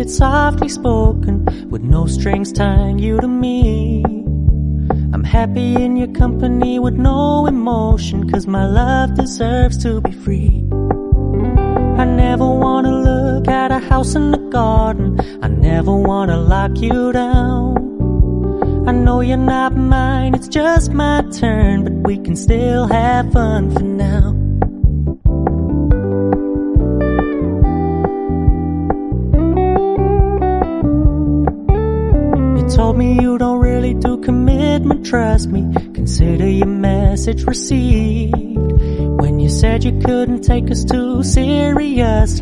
it softly spoken, with no strings tying you to me. I'm happy in your company with no emotion, 'cause my love deserves to be free. I never wanna look at a house in the garden, I never wanna lock you down. I know you're not mine, it's just my turn, but we can still have fun for now. You told me you don't really do commitment, trust me, consider your message received. When you said you couldn't take us too seriously,